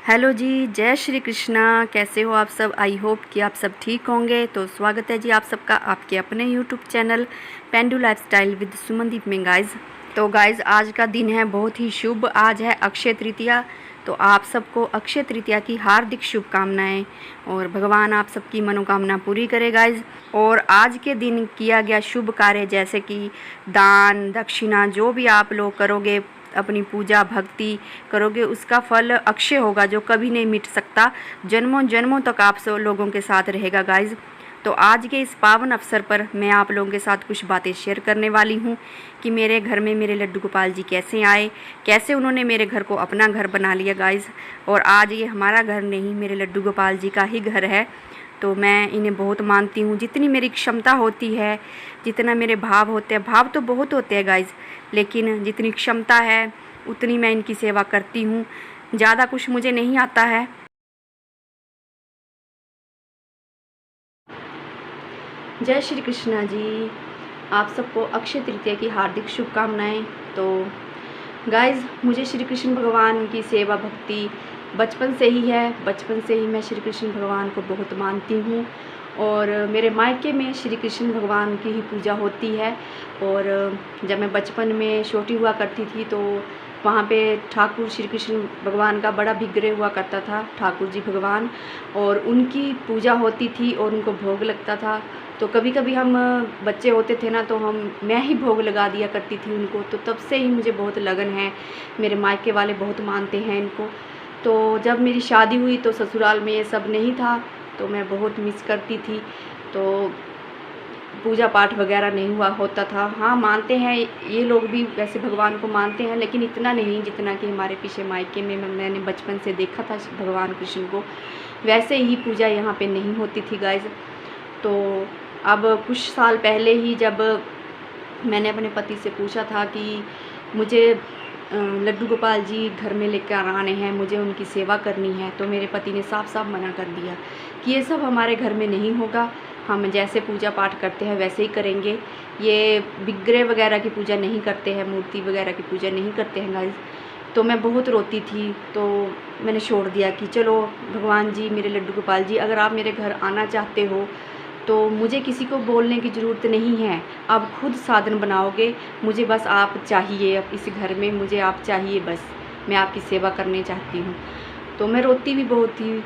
Hello जी, जय श्री कृष्णा। कैसे हो आप सब? आई होप कि आप सब ठीक होंगे। तो स्वागत है जी आप सबका आपके अपने YouTube channel Pendu lifestyle with Sumandeep में गाइज़। तो गाइज़ आज का दिन है बहुत ही शुभ। आज है अक्षय तृतीया। तो आप सबको अक्षय तृतीया की हार्दिक शुभकामनाएं और भगवान आप सबकी मनोकामना पूरी करे गाइज़। और आज के दिन किया गया शुभ कार्य जैसे कि दान दक्षिणा जो भी आप लोग करोगे, अपनी पूजा भक्ति करोगे, उसका फल अक्षय होगा जो कभी नहीं मिट सकता। जन्मों जन्मों तक आप सब लोगों के साथ रहेगा गाइज़। तो आज के इस पावन अवसर पर मैं आप लोगों के साथ कुछ बातें शेयर करने वाली हूँ कि मेरे घर में मेरे लड्डू गोपाल जी कैसे आए, कैसे उन्होंने मेरे घर को अपना घर बना लिया गाइज़। और आज ये हमारा घर नहीं, मेरे लड्डू गोपाल जी का ही घर है। तो मैं इन्हें बहुत मानती हूँ। जितनी मेरी क्षमता होती है, जितना मेरे भाव होते हैं, भाव तो बहुत होते हैं गाइज़, लेकिन जितनी क्षमता है उतनी मैं इनकी सेवा करती हूँ। ज़्यादा कुछ मुझे नहीं आता है। जय श्री कृष्णा जी। आप सबको अक्षय तृतीया की हार्दिक शुभकामनाएं। तो गाइज़ मुझे श्री कृष्ण भगवान की सेवा भक्ति बचपन से ही है। बचपन से ही मैं श्री कृष्ण भगवान को बहुत मानती हूँ और मेरे मायके में श्री कृष्ण भगवान की ही पूजा होती है। और जब मैं बचपन में छोटी हुआ करती थी तो वहाँ पे ठाकुर श्री कृष्ण भगवान का बड़ा विग्रह हुआ करता था, ठाकुर जी भगवान, और उनकी पूजा होती थी और उनको भोग लगता था। तो कभी कभी हम बच्चे होते थे ना, तो मैं ही भोग लगा दिया करती थी उनको। तो तब से ही मुझे बहुत लगन है। मेरे मायके वाले बहुत मानते हैं इनको। तो जब मेरी शादी हुई तो ससुराल में ये सब नहीं था, तो मैं बहुत मिस करती थी। तो पूजा पाठ वगैरह नहीं हुआ होता था। हाँ, मानते हैं ये लोग भी, वैसे भगवान को मानते हैं, लेकिन इतना नहीं जितना कि हमारे पीछे मायके में मैंने बचपन से देखा था भगवान कृष्ण को। वैसे ही पूजा यहाँ पे नहीं होती थी गाइज़। तो अब कुछ साल पहले ही जब मैंने अपने पति से पूछा था कि मुझे लड्डू गोपाल जी घर में लेकर आने हैं, मुझे उनकी सेवा करनी है, तो मेरे पति ने साफ साफ मना कर दिया कि ये सब हमारे घर में नहीं होगा। हम जैसे पूजा पाठ करते हैं वैसे ही करेंगे। ये विग्रह वगैरह की पूजा नहीं करते हैं, मूर्ति वगैरह की पूजा नहीं करते हैं गाइस। तो मैं बहुत रोती थी। तो मैंने छोड़ दिया कि चलो भगवान जी, मेरे लड्डू गोपाल जी, अगर आप मेरे घर आना चाहते हो तो मुझे किसी को बोलने की ज़रूरत नहीं है। आप खुद साधन बनाओगे, मुझे बस आप चाहिए। अब इस घर में मुझे आप चाहिए, बस मैं आपकी सेवा करने चाहती हूँ। तो मैं रोती भी बहुत थी।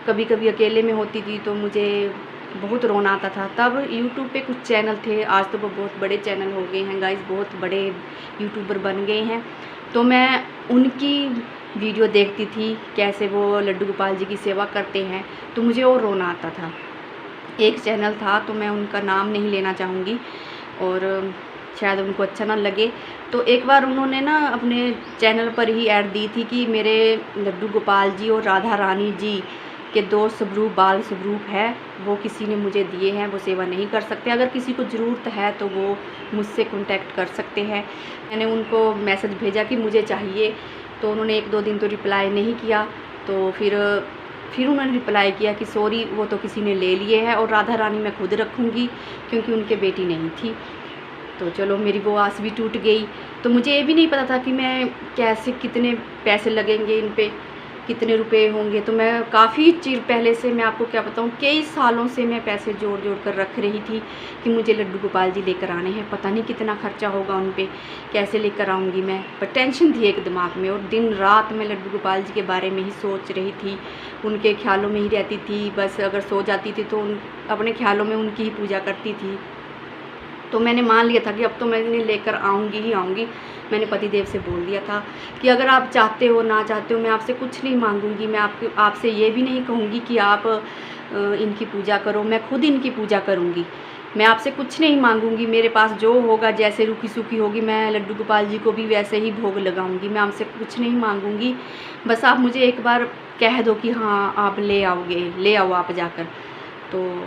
कभी कभी अकेले में होती थी तो मुझे बहुत रोना आता था। तब यूट्यूब पे कुछ चैनल थे, आज तो वो बहुत बड़े चैनल हो गए हैं गाइस, बहुत बड़े यूट्यूबर बन गए हैं। तो मैं उनकी वीडियो देखती थी कैसे वो लड्डू गोपाल जी की सेवा करते हैं, तो मुझे और रोना आता था। एक चैनल था, तो मैं उनका नाम नहीं लेना चाहूँगी और शायद उनको अच्छा ना लगे। तो एक बार उन्होंने ना अपने चैनल पर ही ऐड दी थी कि मेरे लड्डू गोपाल जी और राधा रानी जी के 2 स्वरूप बाल स्वरूप है, वो किसी ने मुझे दिए हैं, वो सेवा नहीं कर सकते। अगर किसी को ज़रूरत है तो वो मुझसे कॉन्टैक्ट कर सकते हैं। मैंने उनको मैसेज भेजा कि मुझे चाहिए, तो उन्होंने 1-2 दिन तो रिप्लाई नहीं किया। तो फिर उन्होंने रिप्लाई किया कि सॉरी, वो तो किसी ने ले लिए हैं और राधा रानी मैं खुद रखूँगी क्योंकि उनके बेटी नहीं थी। तो चलो मेरी वो आस भी टूट गई। तो मुझे ये भी नहीं पता था कि मैं कैसे, कितने पैसे लगेंगे इन पे, कितने रुपए होंगे। तो मैं काफ़ी चिर पहले से, मैं आपको क्या बताऊँ, कई सालों से मैं पैसे जोड़ जोड़ कर रख रही थी कि मुझे लड्डू गोपाल जी लेकर आने हैं। पता नहीं कितना खर्चा होगा उन पे, कैसे लेकर आऊँगी मैं, पर टेंशन थी एक दिमाग में। और दिन रात मैं लड्डू गोपाल जी के बारे में ही सोच रही थी, उनके ख्यालों में ही रहती थी। बस अगर सो जाती थी तो अपने ख्यालों में उनकी ही पूजा करती थी। तो मैंने मान लिया था कि अब तो मैं इन्हें लेकर आऊँगी ही आऊँगी। मैंने पतिदेव से बोल दिया था कि अगर आप चाहते हो ना चाहते हो, मैं आपसे कुछ नहीं मांगूंगी। मैं आपसे ये भी नहीं कहूँगी कि आप इनकी पूजा करो, मैं खुद इनकी पूजा करूँगी। मैं आपसे कुछ नहीं मांगूंगी। मेरे पास जो होगा, जैसे रूखी सूखी होगी, मैं लड्डू गोपाल जी को भी वैसे ही भोग लगाऊंगी। मैं आपसे कुछ नहीं मांगूंगी, बस आप मुझे एक बार कह दो कि हाँ आप ले आओगे, ले आओ आप जाकर। तो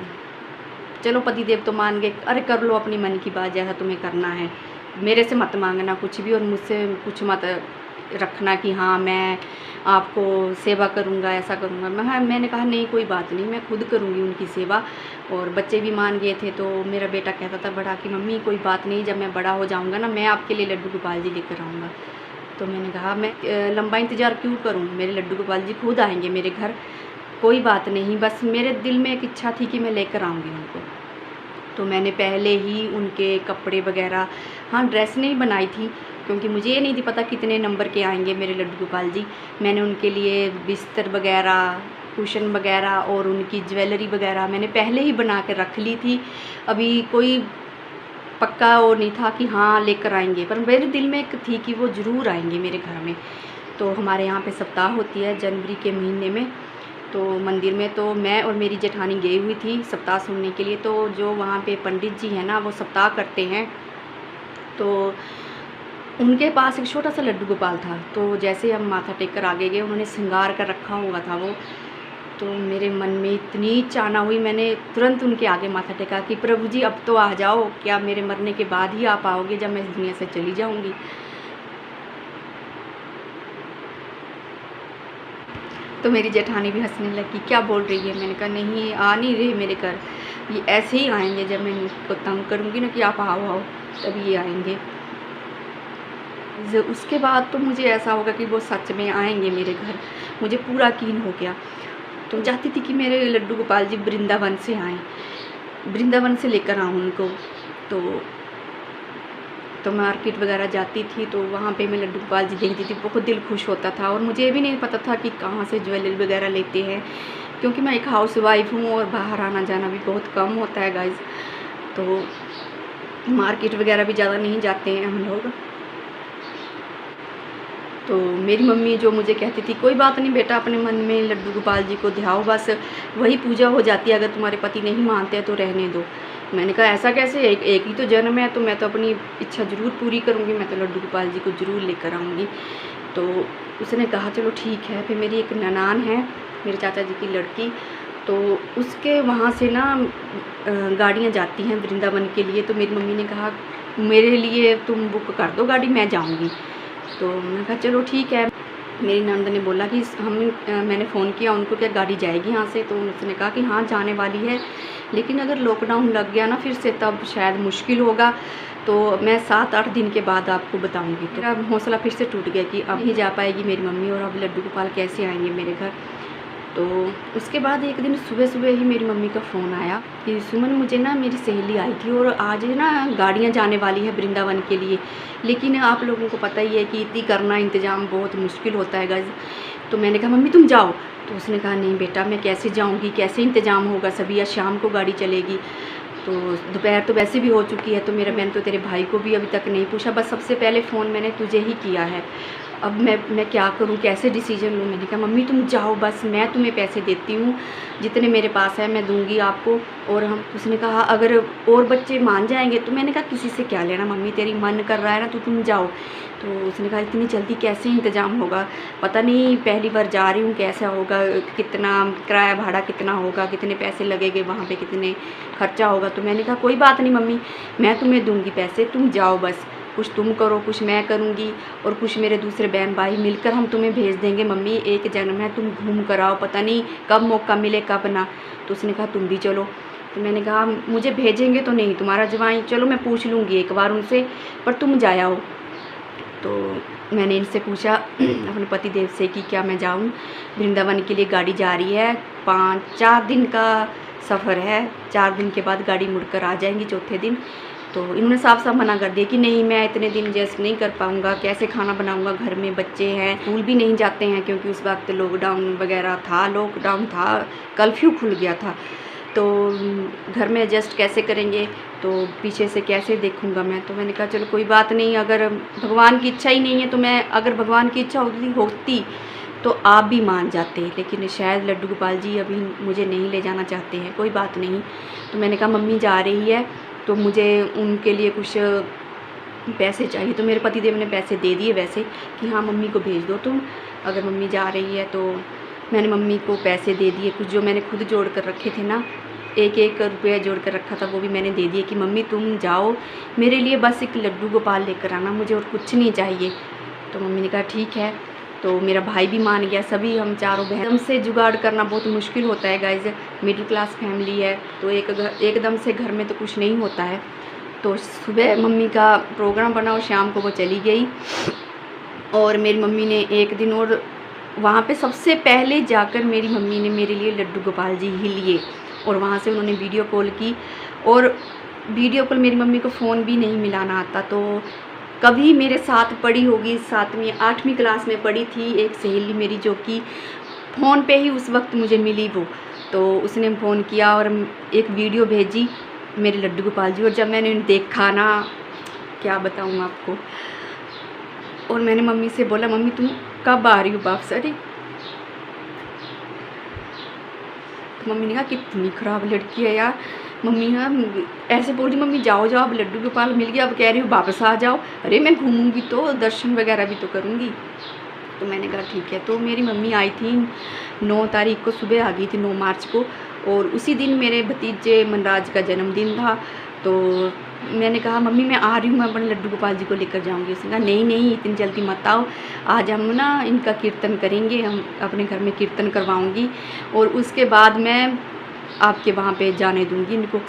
चलो पतिदेव तो मान गए। अरे कर लो अपनी मन की बात, जैसा तुम्हें करना है, मेरे से मत मांगना कुछ भी और मुझसे कुछ मत रखना कि हाँ मैं आपको सेवा करूँगा, ऐसा करूँगा। मैंने कहा नहीं, कोई बात नहीं, मैं खुद करूँगी उनकी सेवा। और बच्चे भी मान गए थे। तो मेरा बेटा कहता था बड़ा कि मम्मी कोई बात नहीं, जब मैं बड़ा हो जाऊँगा ना, मैं आपके लिए लड्डू गोपाल जी लेकर आऊँगा। तो मैंने कहा मैं लंबा इंतज़ार क्यों करूं, मेरे लड्डू गोपाल जी खुद आएंगे मेरे घर, कोई बात नहीं, बस मेरे दिल में एक इच्छा थी कि मैं लेकर आऊँगी उनको। तो मैंने पहले ही उनके कपड़े वगैरह, हाँ ड्रेस नहीं बनाई थी क्योंकि मुझे ये नहीं थी पता कितने नंबर के आएंगे मेरे लड्डू गोपाल जी। मैंने उनके लिए बिस्तर वगैरह, कुशन वगैरह और उनकी ज्वेलरी वगैरह मैंने पहले ही बना के रख ली थी। अभी कोई पक्का वो नहीं था कि हाँ लेकर आएंगे, पर मेरे दिल में एक थी कि वो ज़रूर आएंगे मेरे घर में। तो हमारे यहाँ पे सप्ताह होती है जनवरी के महीने में, तो मंदिर में तो मैं और मेरी जेठानी गई हुई थी सप्ताह सुनने के लिए। तो जो वहाँ पे पंडित जी हैं ना, वो सप्ताह करते हैं, तो उनके पास एक छोटा सा लड्डू गोपाल था। तो जैसे हम माथा टेक कर आगे गए, उन्होंने श्रृंगार कर रखा हुआ था वो। तो मेरे मन में इतनी चाहना हुई, मैंने तुरंत उनके आगे माथा टेका कि प्रभु जी अब तो आ जाओ, क्या मेरे मरने के बाद ही आप आओगे जब मैं इस दुनिया से चली जाऊंगी। तो मेरी जेठानी भी हंसने लगी, क्या बोल रही है। मैंने कहा नहीं, आ नहीं रहे मेरे घर, ये ऐसे ही आएंगे जब मैं इनको तंग करूँगी ना कि आप आओ आओ, तभी ये आएंगे। उसके बाद तो मुझे ऐसा होगा कि वो सच में आएंगे मेरे घर, मुझे पूरा यकीन हो गया। तो चाहती थी कि मेरे लड्डू गोपाल जी वृंदावन से आएँ, वृंदावन से लेकर आऊँ उनको। तो मार्केट वगैरह जाती थी, तो वहाँ पे मैं लड्डू गोपाल जी देखती थी, बहुत दिल खुश होता था। और मुझे भी नहीं पता था कि कहाँ से ज्वेलरी वगैरह लेते हैं, क्योंकि मैं एक हाउस वाइफ हूँ और बाहर आना जाना भी बहुत कम होता है गाइज़। तो मार्केट वगैरह भी ज़्यादा नहीं जाते हैं हम लोग। तो मेरी मम्मी जो मुझे कहती थी, कोई बात नहीं बेटा, अपने मन में लड्डू गोपाल जी को ध्याओ, बस वही पूजा हो जाती है, अगर तुम्हारे पति नहीं मानते हैं तो रहने दो। मैंने कहा ऐसा कैसे, एक ही तो जन्म है, तो मैं तो अपनी इच्छा ज़रूर पूरी करूँगी, मैं तो लड्डू गोपाल जी को ज़रूर लेकर आऊँगी। तो उसने कहा चलो ठीक है। फिर मेरी एक ननान है, मेरे चाचा जी की लड़की, तो उसके वहाँ से ना गाड़ियाँ जाती हैं वृंदावन के लिए। तो मेरी मम्मी ने कहा मेरे लिए तुम बुक कर दो गाड़ी, मैं जाऊँगी। तो मैंने कहा चलो ठीक है। मेरी नंद ने बोला कि मैंने फ़ोन किया उनको, क्या गाड़ी जाएगी यहाँ से। तो उसने कहा कि हाँ जाने वाली है, लेकिन अगर लॉकडाउन लग गया ना फिर से, तब शायद मुश्किल होगा, तो मैं 7-8 दिन के बाद आपको बताऊंगी। तो अब हौसला फिर से टूट गया कि अब ही जा पाएगी मेरी मम्मी, और अब लड्डू गोपाल कैसे आएंगे मेरे घर। तो उसके बाद एक दिन सुबह सुबह ही मेरी मम्मी का फ़ोन आया कि सुमन, मुझे ना मेरी सहेली आई थी और आज ना गाड़ियाँ जाने वाली है वृंदावन के लिए, लेकिन आप लोगों को पता ही है कि इतनी करना इंतज़ाम बहुत मुश्किल होता है गाइस। तो मैंने कहा मम्मी तुम जाओ। तो उसने कहा नहीं बेटा, मैं कैसे जाऊँगी, कैसे इंतज़ाम होगा, सभी आज शाम को गाड़ी चलेगी। तो दोपहर तो वैसे भी हो चुकी है, तो मैंने तो तेरे भाई को भी अभी तक नहीं पूछा, बस सबसे पहले फ़ोन मैंने तुझे ही किया है। अब मैं क्या करूं, कैसे डिसीजन लूं। मैंने कहा मम्मी तुम जाओ, बस मैं तुम्हें पैसे देती हूं, जितने मेरे पास है मैं दूंगी आपको। और उसने कहा अगर और बच्चे मान जाएंगे, तो मैंने कहा किसी से क्या लेना मम्मी, तेरी मन कर रहा है ना तो तुम जाओ। तो उसने कहा इतनी जल्दी कैसे इंतज़ाम होगा, पता नहीं पहली बार जा रही हूँ, कैसा होगा, कितना किराया भाड़ा कितना होगा, कितने पैसे लगेंगे वहाँ पे, कितने खर्चा होगा। तो मैंने कहा कोई बात नहीं मम्मी, मैं तुम्हें दूंगी पैसे, तुम जाओ, बस कुछ तुम करो, कुछ मैं करूँगी, और कुछ मेरे दूसरे बहन भाई मिलकर हम तुम्हें भेज देंगे। मम्मी एक जन्म है, तुम घूम कर आओ, पता नहीं कब मौका मिले कब ना। तो उसने कहा तुम भी चलो। तो मैंने कहा मुझे भेजेंगे तो नहीं, तुम्हारा जवाई, चलो मैं पूछ लूँगी एक बार उनसे, पर तुम जाया हो। तो मैंने इनसे पूछा अपने पति देव से कि क्या मैं जाऊं वृंदावन के लिए, गाड़ी जा रही है, 4 दिन का सफ़र है, 4 दिन के बाद गाड़ी मुड़कर आ जाएंगी चौथे दिन। तो इन्होंने साफ साफ मना कर दिया कि नहीं, मैं इतने दिन एडजस्ट नहीं कर पाऊँगा, कैसे खाना बनाऊँगा, घर में बच्चे हैं, स्कूल भी नहीं जाते हैं क्योंकि उस वक्त लॉकडाउन वगैरह था, लॉकडाउन था, कर्फ्यू खुल गया था, तो घर में एडजस्ट कैसे करेंगे, तो पीछे से कैसे देखूंगा मैं। तो मैंने कहा चलो कोई बात नहीं, अगर भगवान की इच्छा ही नहीं है तो मैं, अगर भगवान की इच्छा होती तो आप भी मान जाते, लेकिन शायद लड्डू गोपाल जी अभी मुझे नहीं ले जाना चाहते हैं, कोई बात नहीं। तो मैंने कहा मम्मी जा रही है तो मुझे उनके लिए कुछ पैसे चाहिए। तो मेरे पति देव ने पैसे दे दिए वैसे कि हाँ मम्मी को भेज दो तुम, अगर मम्मी जा रही है। तो मैंने मम्मी को पैसे दे दिए, कुछ जो मैंने खुद जोड़ कर रखे थे ना, 1-1 रुपया जोड़ कर रखा था, वो भी मैंने दे दिए कि मम्मी तुम जाओ, मेरे लिए बस एक लड्डू गोपाल लेकर आना, मुझे और कुछ नहीं चाहिए। तो मम्मी ने कहा ठीक है। तो मेरा भाई भी मान गया, सभी हम चारों बहन। एकदम से जुगाड़ करना बहुत मुश्किल होता है गाइज, मिडिल क्लास फैमिली है, तो एकदम से घर में तो कुछ नहीं होता है। तो सुबह मम्मी का प्रोग्राम बना और शाम को वो चली गई। और मेरी मम्मी ने एक दिन और वहाँ पे सबसे पहले जाकर मेरी मम्मी ने मेरे लिए लड्डू गोपाल जी ही लिए, और वहाँ से उन्होंने वीडियो कॉल की। और वीडियो कॉल, मेरी मम्मी को फ़ोन भी नहीं मिलाना आता, तो कभी मेरे साथ पढ़ी होगी, 7वीं 8वीं क्लास में पढ़ी थी एक सहेली मेरी, जो कि फ़ोन पे ही उस वक्त मुझे मिली वो, तो उसने फ़ोन किया और एक वीडियो भेजी मेरे लड्डू गोपाल जी। और जब मैंने देखा ना, क्या बताऊँ आपको, और मैंने मम्मी से बोला, मम्मी तुम कब आ रही हो वापस? अरे तो मम्मी ने कहा कितनी ख़राब लड़की है यार। मम्मी हाँ ऐसे बोल रही, मम्मी जाओ जाओ, अब लड्डू गोपाल मिल गया, अब कह रही हो वापस आ जाओ। अरे मैं घूमूंगी तो दर्शन वगैरह भी तो करूँगी। तो मैंने कहा ठीक है। तो मेरी मम्मी आई थी 9 तारीख को, सुबह आ गई थी 9 मार्च को, और उसी दिन मेरे भतीजे मनराज का जन्मदिन था। तो मैंने कहा मम्मी मैं आ रही हूँ, मैं अपने लड्डू गोपाल जी को लेकर जाऊँगी। उसने कहा नहीं नहीं इतनी जल्दी मत आओ, आज हम ना इनका कीर्तन करेंगे, हम अपने घर में कीर्तन करवाऊँगी, और उसके बाद मैं आपके वहाँ पे जाने दूँगी इनको।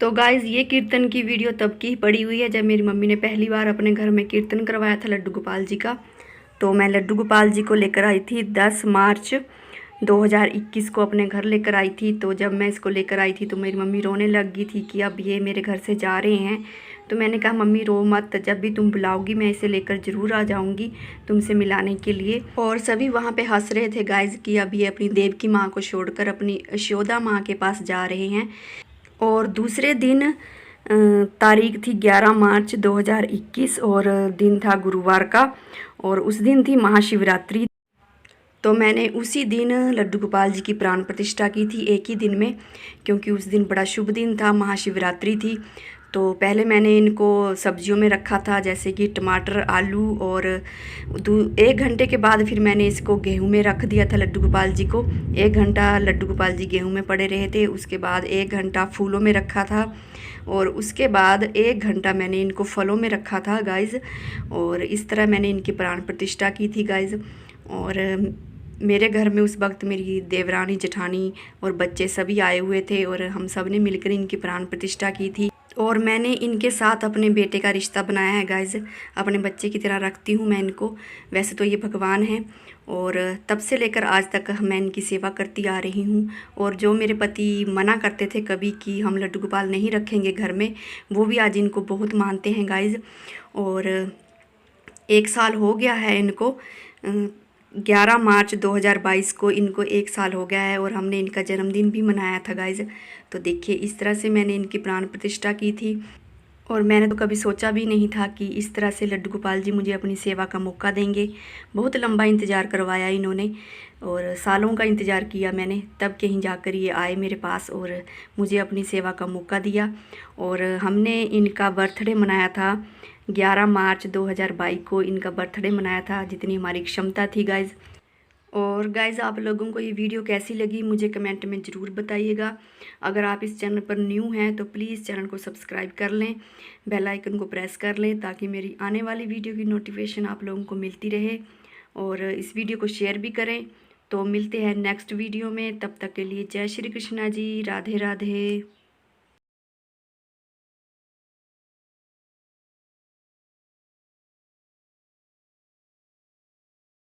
तो गाइज़ ये कीर्तन की वीडियो तब की पड़ी हुई है जब मेरी मम्मी ने पहली बार अपने घर में कीर्तन करवाया था लड्डू गोपाल जी का। तो मैं लड्डू गोपाल जी को लेकर आई थी 10 मार्च 2021 को अपने घर लेकर आई थी। तो जब मैं इसको लेकर आई थी तो मेरी मम्मी रोने लग गई थी कि अब ये मेरे घर से जा रहे हैं। तो मैंने कहा मम्मी रो मत, जब भी तुम बुलाओगी मैं इसे लेकर ज़रूर आ जाऊँगी तुमसे मिलाने के लिए। और सभी वहाँ पे हंस रहे थे गाइज़ कि अब ये अपनी देव की माँ को छोड़कर अपनी यशोदा माँ के पास जा रहे हैं। और दूसरे दिन तारीख थी 11 मार्च 2021 और दिन था गुरुवार का, और उस दिन थी महाशिवरात्रि। तो मैंने उसी दिन लड्डू गोपाल जी की प्राण प्रतिष्ठा की थी एक ही दिन में, क्योंकि उस दिन बड़ा शुभ दिन था, महाशिवरात्रि थी। तो पहले मैंने इनको सब्जियों में रखा था, जैसे कि टमाटर, आलू, और 1 घंटे के बाद फिर मैंने इसको गेहूं में रख दिया था लड्डू गोपाल जी को। 1 घंटा लड्डू गोपाल जी गेहूं में पड़े रहे थे, उसके बाद 1 घंटा फूलों में रखा था, और उसके बाद 1 घंटा मैंने इनको फलों में रखा था गाइज़। और इस तरह मैंने इनकी प्राण प्रतिष्ठा की थी गाइज़। और मेरे घर में उस वक्त मेरी देवरानी, जेठानी और बच्चे सभी आए हुए थे, और हम सब ने मिलकर इनकी प्राण प्रतिष्ठा की थी। और मैंने इनके साथ अपने बेटे का रिश्ता बनाया है गाइज़, अपने बच्चे की तरह रखती हूँ मैं इनको। वैसे तो ये भगवान हैं, और तब से लेकर आज तक मैं इनकी सेवा करती आ रही हूँ। और जो मेरे पति मना करते थे कभी कि हम लड्डू गोपाल नहीं रखेंगे घर में, वो भी आज इनको बहुत मानते हैं गाइज़। और 1 साल हो गया है इनको, 11 मार्च 2022 को इनको 1 साल हो गया है, और हमने इनका जन्मदिन भी मनाया था गाइज़। तो देखिए इस तरह से मैंने इनकी प्राण प्रतिष्ठा की थी, और मैंने तो कभी सोचा भी नहीं था कि इस तरह से लड्डू गोपाल जी मुझे अपनी सेवा का मौका देंगे। बहुत लंबा इंतज़ार करवाया इन्होंने, और सालों का इंतज़ार किया मैंने, तब कहीं जाकर ये आए मेरे पास और मुझे अपनी सेवा का मौका दिया। और हमने इनका बर्थडे मनाया था 11 मार्च 2022 को, इनका बर्थडे मनाया था जितनी हमारी क्षमता थी गाइज़। और गाइज़ आप लोगों को ये वीडियो कैसी लगी मुझे कमेंट में ज़रूर बताइएगा। अगर आप इस चैनल पर न्यू हैं तो प्लीज़ चैनल को सब्सक्राइब कर लें, बेल आइकन को प्रेस कर लें, ताकि मेरी आने वाली वीडियो की नोटिफिकेशन आप लोगों को मिलती रहे। और इस वीडियो को शेयर भी करें। तो मिलते हैं नेक्स्ट वीडियो में, तब तक के लिए जय श्री कृष्णा जी, राधे राधे।